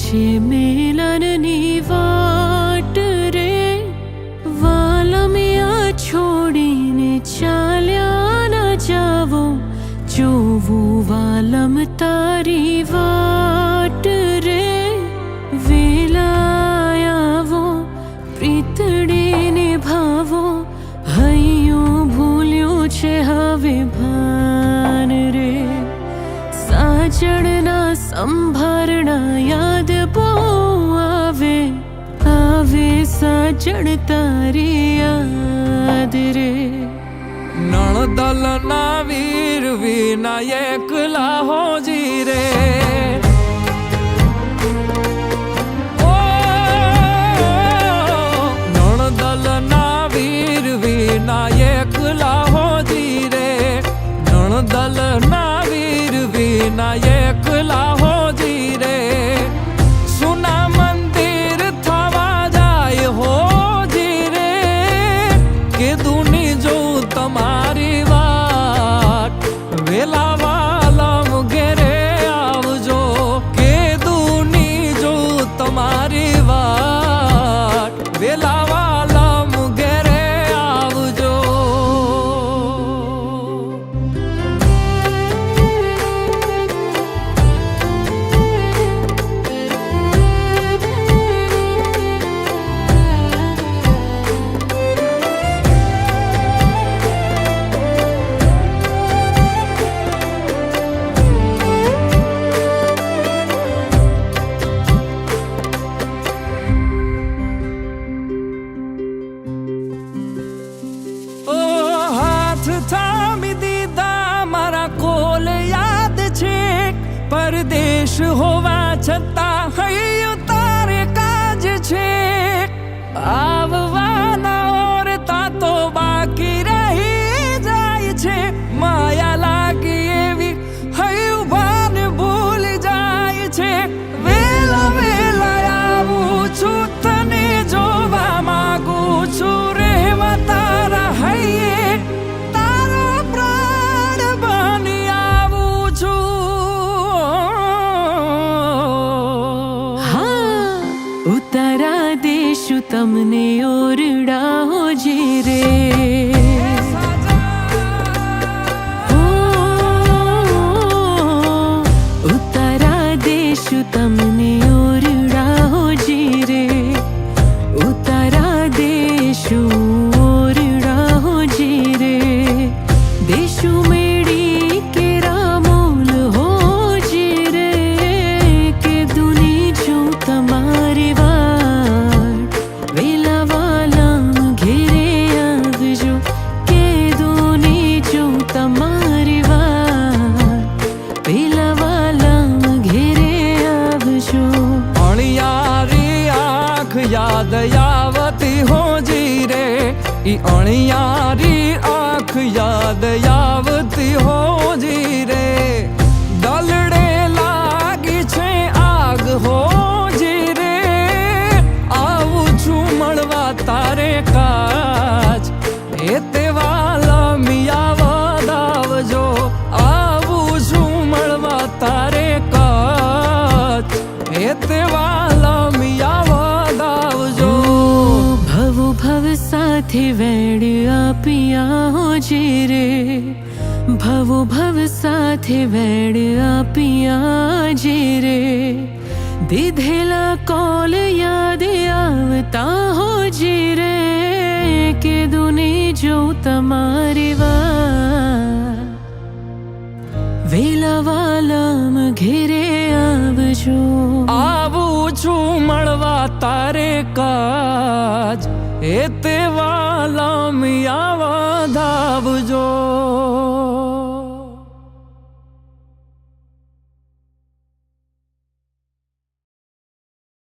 છે મેલનની વાટ રે, વાલમિયા છોડીને ચાલ્યા ન જાવો, જોવું વાલમ તારી વાટ રે. વેલાયાવો પ્રીતડીને ભાવો, હૈયું ભૂલ્યું છે હવે ભાન રે. સાજણના સંભારણા યાદ બહુ આવે, આવે સાજણ તારી યાદ રે. નણદલના વીર વિનાયક લાહોજી રે. નણદલના વીર વિનાયક લાહોજી રે. નણદલના વીર વિનાયક લાહોજી રે. સુના મંદિર થવા જાય હોજી રે. કે દુની જો તમારી વાત, વેલા વાલમ ઘેરે આવજો. કે દુની જો તમારી વાત, વેલા વાલમ ઘેરે આવજો. થામી દીધા મારા કોલ યાદ છે. પરદેશ હોવા છતાં હૈયું તારે કાજ છે. આવવાના ઓરતા તો બાકી રહી જાય છે. માયા લાગી એવી હૈયું ભાન ભૂલી જાય છે. વેલા વેલા આવું છું, તને જોવા માંગુ છું. રહેવા તારા હૈયે ઉતારા દેશું તમને ઓરડા હોજી રે. ઉતારા દેશું તમને ઓરડા હોજી રે. ઉતારા દેશું ઓરડા હોજી રે. દેશું મેળી કે રામોલ હોજી રે. કે દુની જો તમારી વાત, વેલા વાલમ ઘેરે આવજો. કે દુની જો તમારી વાત, વેલા વાલમ ઘેરે આવજો. અણિયારી આંખ યાદ આવતી હોજી રે. ઈ અણિયારી આંખ યાદ આવતી હોજી રે. દલડે લાગી છે આગ હોજી રે. આવું છું મળવા તારે કાજ, એ તે વાલમિયા વધાવજો. આવું છું મળવા તારે કાજ, એ તે વાલમિયા વધાવજો. ભવ ભવ સાથે વેડ આપિયા હોજી રે. ભવ ભવ સાથે વેડ આપિયા જી રે. દીધેલા કોલ યાદ આવતા હોજી રે. કે દુની જો તમારી વાત, વેલા વાલમ ઘેરે આવજો. આવું છું મળવા તારે કાજ, એ તે વાલમિયા વધાવજો.